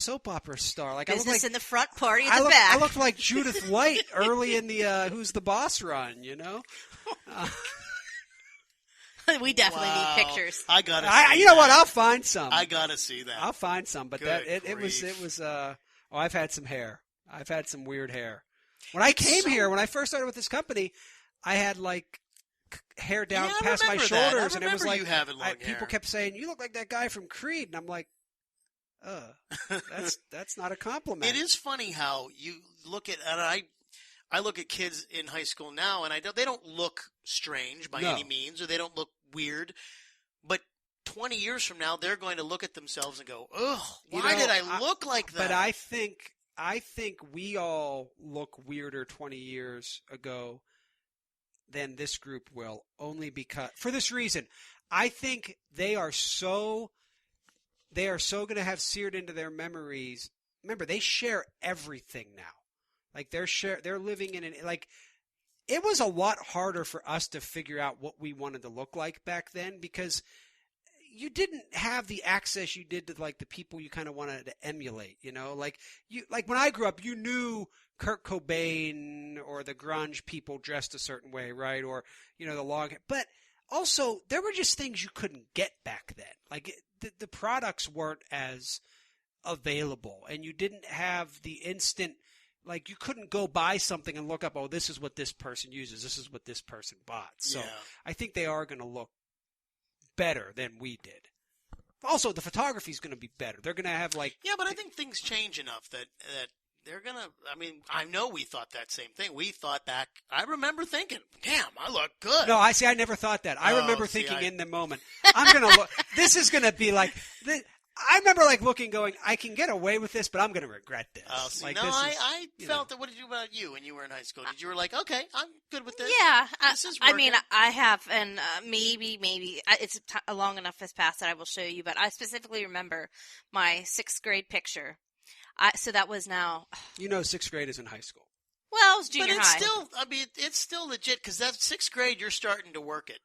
soap opera star. Like Business I look like, in the front, party in the back. I looked like Judith White early in the Who's the Boss run, you know? We definitely need pictures. I gotta see You know that. what? I'll find some. I gotta see that. I'll find some, but Good it was grief. I've had some hair. I've had some weird hair. When I came here, when I first started with this company, I had like hair down past my shoulders, and it was like you having long hair. people kept saying, "You look like that guy from Creed," and I'm like, that's not a compliment. It is funny how you look at, and I look at kids in high school now, and they don't look strange by any means, or they don't look weird, but 20 years from now, they're going to look at themselves and go, "Ugh, why did I look like that?" But I think we all look weirder 20 years ago than this group will, only because for this reason. I think they are so going to have seared into their memories. Remember, they share everything now. Like they're living in it was a lot harder for us to figure out what we wanted to look like back then because you didn't have the access you did to like the people you kind of wanted to emulate, you know? Like when I grew up, you knew Kurt Cobain or the grunge people dressed a certain way, right? Or, you know, the long hair. But also, there were just things you couldn't get back then. Like the products weren't as available, and you didn't have the instant. Like, you couldn't go buy something and look up, oh, this is what this person uses. This is what this person bought. So I think they are going to look better than we did. Also, the photography is going to be better. They're going to have like... Yeah, but I think things change enough that they're going to... I mean, I know we thought that same thing. We thought back... I remember thinking, damn, I look good. No, I never thought that. I remember thinking in the moment, I'm going to look... This is going to be like... I remember like looking, going, I can get away with this, but I'm going to regret this. Oh, see, like, no, this I felt that. What did you about you when you were in high school? Did you were like, okay, I'm good with this? Yeah, this is I working. mean, I have, and maybe it's long enough has passed that I will show you. But I specifically remember my 6th grade picture. So that was now. You know, 6th grade is in high school. Well, it was junior but it's high. still, I mean, it's still legit because that's 6th grade. You're starting to work it.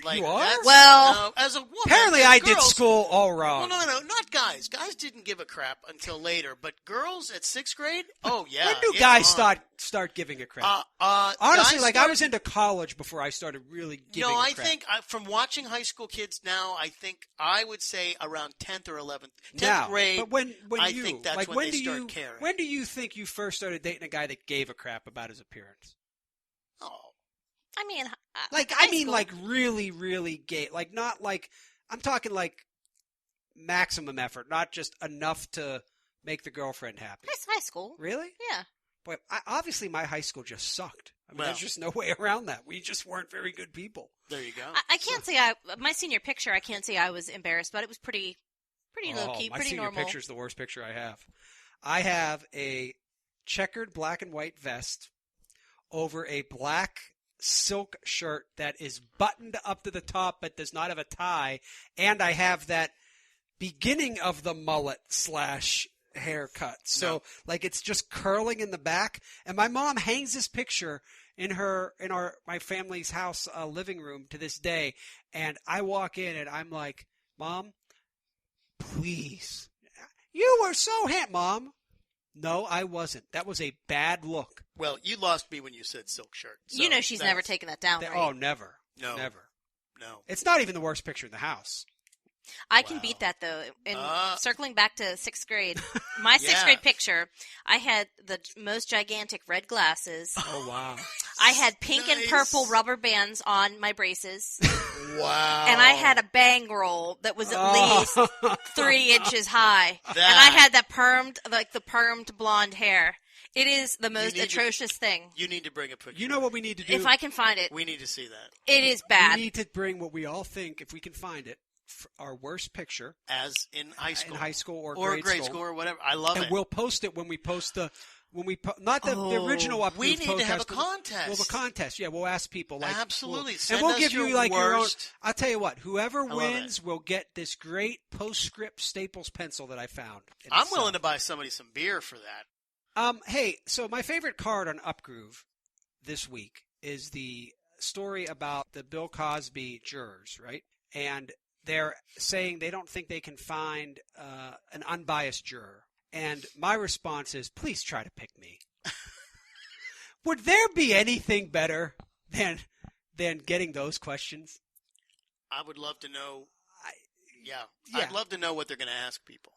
Like, you are? Well, as a woman, apparently I girls, did school all wrong. Well, no, not guys. Guys didn't give a crap until later, but girls at 6th grade, oh yeah. When do guys start giving a crap? Honestly, like I was into college before I started really giving a crap. No, I think from watching high school kids now, I think I would say around 10th or 11th, 10th grade. But when I think that's when they start caring. When do you think you first started dating a guy that gave a crap about his appearance? Oh. I mean, like really, really gay. Like not like I'm talking like maximum effort, not just enough to make the girlfriend happy. That's high school. Really? Yeah. But obviously, my high school just sucked. I mean, there's just no way around that. We just weren't very good people. There you go. I can't say my senior picture. I can't say I was embarrassed, but it was pretty low key, pretty normal. My senior picture is the worst picture I have. I have a checkered black and white vest over a black silk shirt that is buttoned up to the top but does not have a tie, and I have that beginning of the mullet / haircut. So like it's just curling in the back, and my mom hangs this picture in my family's house living room to this day, and I walk in and I'm like, Mom, please. You were so handsome, Mom. No, I wasn't. That was a bad look. Well, you lost me when you said silk shirt. So you know she's never taken that down, right? Oh, never. No. Never. No. It's not even the worst picture in the house. I can beat that, though. And circling back to 6th grade, my 6th grade picture, I had the most gigantic red glasses. Oh, wow. I had pink and purple rubber bands on my braces. Wow. And I had a bang roll that was at least 3 inches high. And I had that permed blonde hair. It is the most atrocious thing. You need to bring a picture. You know what we need to do? If I can find it. We need to see that. It is bad. We need to bring what we all think, if we can find it, our worst picture. As in high school. In high school or grade school or whatever. I love it. And we'll post it when we post not the original upload. We need to have a contest. We'll have a contest. Yeah, we'll ask people. Like, absolutely. And we'll give you like your own. I'll tell you what. Whoever I wins will get this great postscript Staples pencil that I found. I'm willing to buy somebody some beer for that. Hey, so my favorite card on Upgroove this week is the story about the Bill Cosby jurors, right? And they're saying they don't think they can find an unbiased juror. And my response is, please try to pick me. Would there be anything better than getting those questions? I would love to know. Yeah. I'd love to know what they're going to ask people.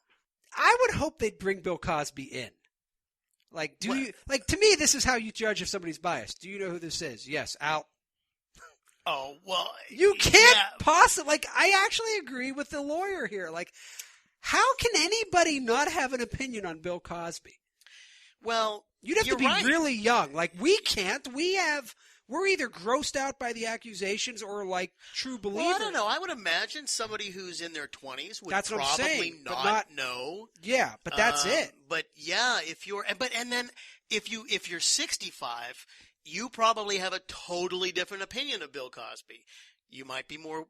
I would hope they'd bring Bill Cosby in. Like, to me, this is how you judge if somebody's biased. Do you know who this is? Yes, out. Oh, well. You can't possibly. Like, I actually agree with the lawyer here. Like, how can anybody not have an opinion on Bill Cosby? Well, you'd have to be really young. Like, we can't. We're either grossed out by the accusations or, like, true believers. Well, I don't know. I would imagine somebody who's in their 20s would probably not know. Yeah, but that's it. But yeah, if you're if you're 65, you probably have a totally different opinion of Bill Cosby. You might be more,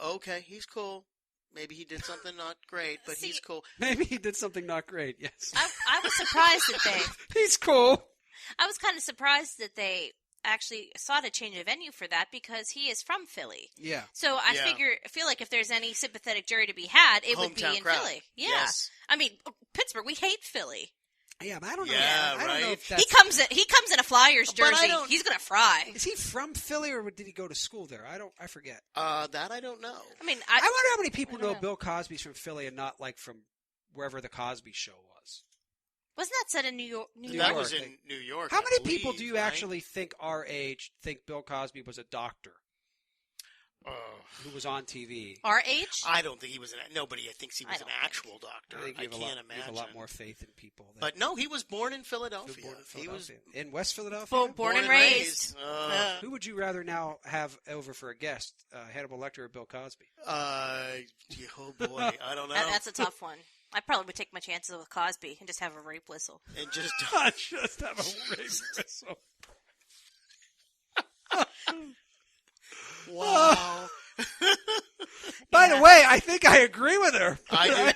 okay, he's cool. Maybe he did something not great, but he's cool. Maybe he did something not great, yes. I was surprised that He's cool. I was kind of surprised that they actually sought a change of venue for that because he is from Philly. Yeah. So I feel like if there's any sympathetic jury to be had, it would be in crowd. Philly. Yeah. Yes. I mean, Pittsburgh, we hate Philly. Yeah, but I don't know. Yeah, I don't know if that's... He comes in a Flyers jersey. He's gonna fry. Is he from Philly or did he go to school there? I forget. That I don't know. I mean, I wonder how many people know Bill Cosby's from Philly and not like from wherever the Cosby Show was. Wasn't that set in New York? That was in New York. How many people do you actually think our age think Bill Cosby was a doctor? Who was on TV? Our age? I don't think he was nobody thinks he was an actual doctor. I can't imagine. You have a lot more faith in people. But no, he was born in Philadelphia. He was in West Philadelphia? Born and raised. Who would you rather now have over for a guest, Hannibal Lecter or Bill Cosby? Oh boy, I don't know. That's a tough one. I probably would take my chances with Cosby and just have a rape whistle. And just have a rape whistle. Wow. By the way, I think I agree with her. I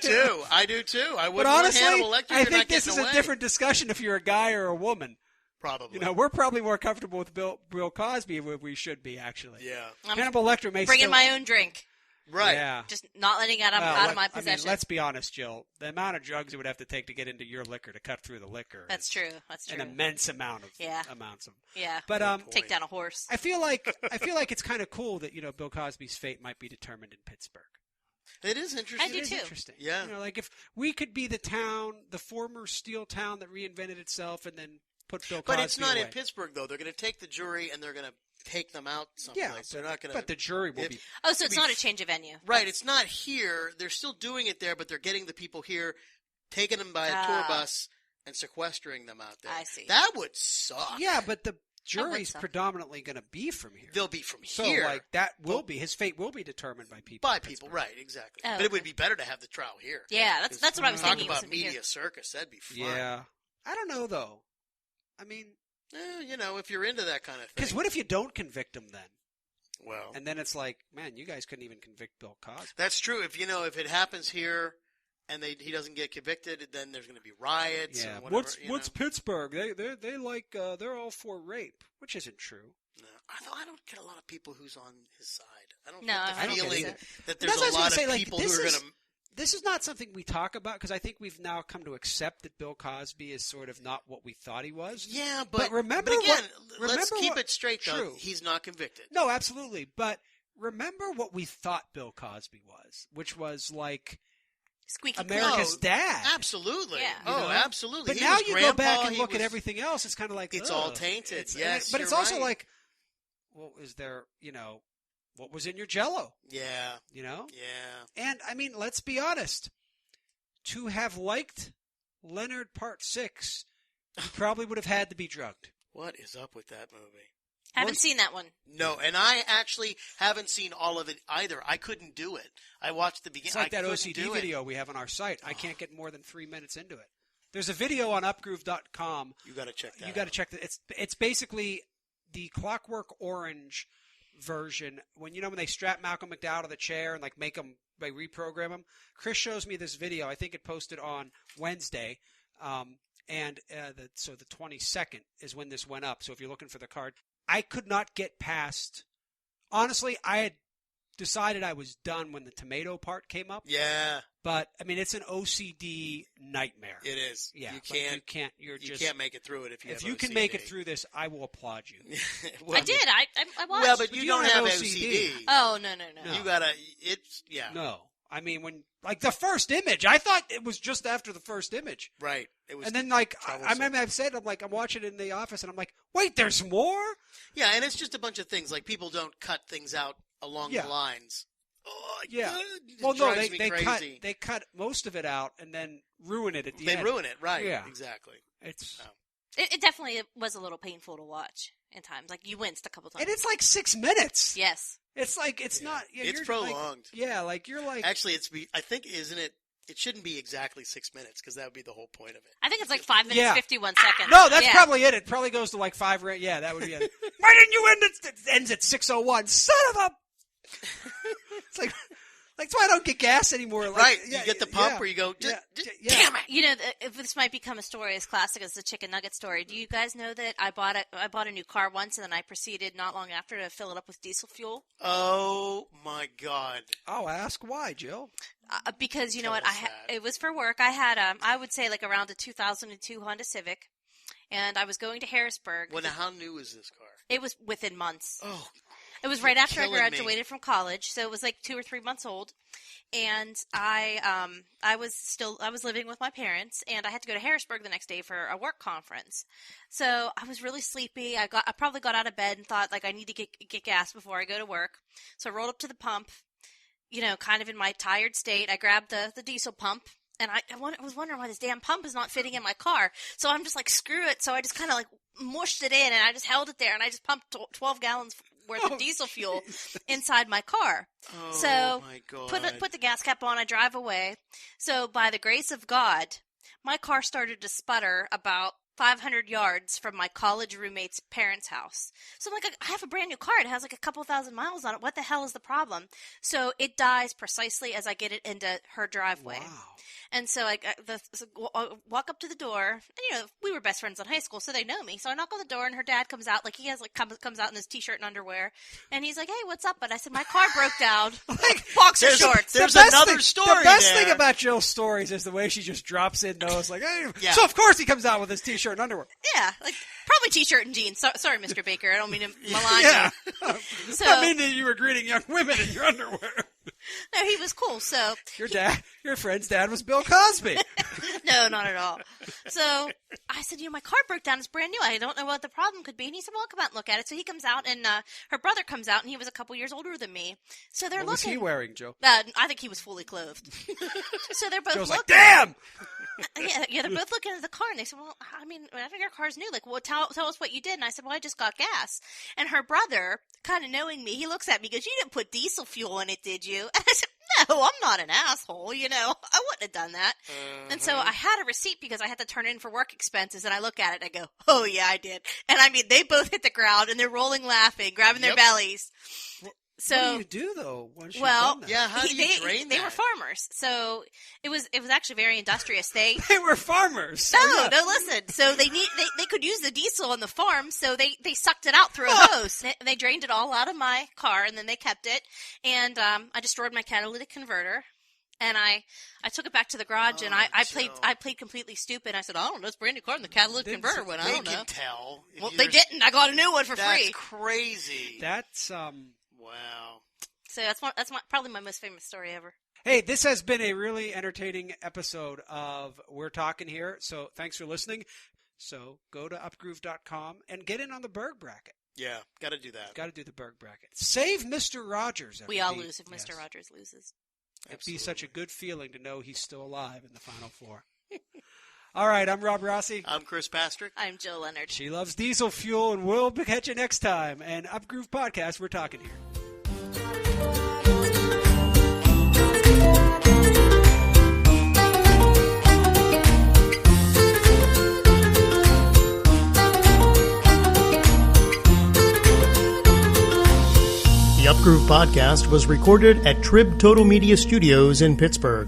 do too. I wouldn't but honestly, want Hannibal Lecter. I think this is a different discussion if you're a guy or a woman. Probably. We're probably more comfortable with Bill Cosby than we should be, actually. Yeah. Hannibal Lecter may bringing my own drink. Right. Yeah. Just not letting it out of my possession. I mean, let's be honest, Jill. The amount of drugs it would have to take to get into your liquor to cut through the liquor. That's true. That's true. An immense amount of amounts of. Yeah. But take down a horse. I feel like it's kind of cool that Bill Cosby's fate might be determined in Pittsburgh. It is interesting. I do too. Interesting. Yeah. Like if we could be the former steel town that reinvented itself, and then put Bill Cosby. But it's not away. in Pittsburgh though. They're going to take the jury and they're going to take them out someplace. Yeah, they're not going to. But the jury will be. Oh, so it's not a change of venue. Right. It's not here. They're still doing it there, but they're getting the people here, taking them by a tour bus, and sequestering them out there. I see. That would suck. Yeah, but the jury's predominantly going to be from here. They'll be from so, here. So, like, that will be his fate will be determined by people. By people, right? Exactly. Oh, but it would be better to have the trial here. Yeah, that's what I was thinking. Talk about media circus. That'd be fun. Yeah. I don't know though. I mean. If you're into that kind of thing. Because what if you don't convict him then? Well. And then it's like, man, you guys couldn't even convict Bill Cosby. That's true. If it happens here and he doesn't get convicted, then there's going to be riots. Yeah. And whatever, what's Pittsburgh? They like they're all for rape, which isn't true. No, I don't get a lot of people who's on his side. I don't I get the don't feeling get that there's a lot of like, people who are going to. This is not something we talk about because I think we've now come to accept that Bill Cosby is sort of not what we thought he was. Yeah, but remember let's keep it straight though. True. He's not convicted. No, absolutely. But remember what we thought Bill Cosby was, which was like Squeaky America's dad. Absolutely. Yeah. Absolutely. But now you go back and look at everything else. It's kind of like it's all tainted. Yes, but it's also like, well, is there what was in your Jell-O? Yeah. Yeah. And I mean, let's be honest. To have liked Leonard Part 6, you probably would have had to be drugged. What is up with that movie? Haven't seen that one. No, and I actually haven't seen all of it either. I couldn't do it. I watched the beginning. It's like that OCD video we have on our site. I can't get more than 3 minutes into it. There's a video on upgroove.com. You got to check that. You got to check that. It's basically the Clockwork Orange version when they strap Malcolm McDowell to the chair and like make him reprogram him. Chris shows me this video. I think it posted on Wednesday, and the 22nd is when this went up. So if you're looking for the card, I could not get past. Honestly, I had decided I was done when the tomato part came up. Yeah. But I mean, it's an OCD nightmare. It is. Yeah. You can't. You can't make it through it if you have you OCD. can make it through this, I will applaud you. Well, I did. I watched. Well, but you don't have OCD. Oh, no. You gotta. It's yeah. No. I mean, when like the first image, I thought it was just after the first image. Right. It was. And then like I remember I've said, I'm watching it in the office, and I'm like, wait, there's more. Yeah, and it's just a bunch of things like people don't cut things out along the lines. Oh, yeah. Well, no, they cut most of it out and then ruin it at the end. They ruin it, right? Yeah, exactly. It's it definitely was a little painful to watch in times. Like you winced a couple times. and it's like 6 minutes. Yes. It's like it's not. Yeah, it's you're prolonged. Like you're like. Actually, I think isn't it? It shouldn't be exactly 6 minutes because that would be the whole point of it. I think it's like 5 minutes 51 seconds. No, that's probably it. It probably goes to like 5. Yeah, that would be it. Why didn't you end it? It ends at 6:01. Son of a. It's like that's why I don't get gas anymore. Like, right, you get the pump where you go, damn it. You know, if this might become a story as classic as the chicken nugget story. Do you guys know that I bought a new car once and then I proceeded not long after to fill it up with diesel fuel? Oh my God! I'll ask why, Jill. Because you know what, it was for work. I had I would say like around a 2002 Honda Civic, and I was going to Harrisburg. Well, now how new is this car? It was within months. Oh. It was right after I graduated from college, so it was like 2 or 3 months old. And I was living with my parents, and I had to go to Harrisburg the next day for a work conference. So I was really sleepy. I probably got out of bed and thought like I need to get gas before I go to work. So I rolled up to the pump, you know, kind of in my tired state. I grabbed the diesel pump. And I was wondering why this damn pump is not fitting in my car. So I'm just like, screw it. So I just kind of like mushed it in, and I just held it there, and I just pumped 12 gallons worth of diesel fuel inside my car. Oh, so my God. Put the gas cap on, I drive away. So by the grace of God, my car started to sputter about 500 yards from my college roommate's parents' house. So I'm like, I have a brand new car. It has like a couple thousand miles on it. What the hell is the problem? So it dies precisely as I get it into her driveway. Wow. And so I walk up to the door, and you know, we were best friends in high school, so they know me. So I knock on the door, and her dad comes out, like he has like comes out in his t-shirt and underwear, and he's like, "Hey, what's up?" But I said, "My car broke down." Like boxer shorts. There's another story. The best thing about Jill's stories is the way she just drops in those, like, hey. Yeah. So of course he comes out with his t-shirt and underwear. Yeah, like probably t-shirt and jeans. Sorry, Mr. Baker, I don't mean to malign you. So, I mean that you were greeting young women in your underwear. No, he was cool. So your friend's dad was Bill Cosby. No, not at all. So I said, you know, my car broke down. It's brand new. I don't know what the problem could be. And he said, well, I'll come out and look at it. So he comes out, and her brother comes out, and he was a couple years older than me. So they're what looking. Was he wearing, Joe? I think he was fully clothed. So they're both Joe's looking. like, damn! Yeah, they're both looking at the car, and they said, well, I mean, I think our car's new. Like, well, tell us what you did. And I said, well, I just got gas. And her brother, kind of knowing me, he looks at me and goes, you didn't put diesel fuel in it, did you? And I said, no, I'm not an asshole, you know. I wouldn't have done that. And so I had a receipt because I had to turn in for work expenses, and I look at it and I go, oh, yeah, I did. And I mean, they both hit the ground, and they're rolling laughing, grabbing their bellies. So, what do you do though? Once well, done that? yeah, how do you drain that? They were farmers, so it was actually very industrious. They were farmers. No, listen. So they could use the diesel on the farm, so they sucked it out through a hose. They drained it all out of my car, and then they kept it. And I destroyed my catalytic converter. And I took it back to the garage, and I played completely stupid. I said, I don't know, it's a brand new car, and the catalytic converter went. I don't know. They can tell. Well, they didn't. I got a new one for free. That's crazy. That's Wow. So that's probably my most famous story ever. Hey, this has been a really entertaining episode of We're Talking Here. So thanks for listening. So go to upgroove.com and get in on the Berg bracket. Yeah, got to do that. Got to do the Berg bracket. Save Mr. Rogers. We all lose if Mr. Rogers loses. It'd be such a good feeling to know he's still alive in the Final Four. All right, I'm Rob Rossi. I'm Chris Pastrick. I'm Jill Leonard. She loves diesel fuel, and we'll catch you next time. And Upgroove Podcast, We're Talking Here. The Upgroove Podcast was recorded at Trib Total Media Studios in Pittsburgh.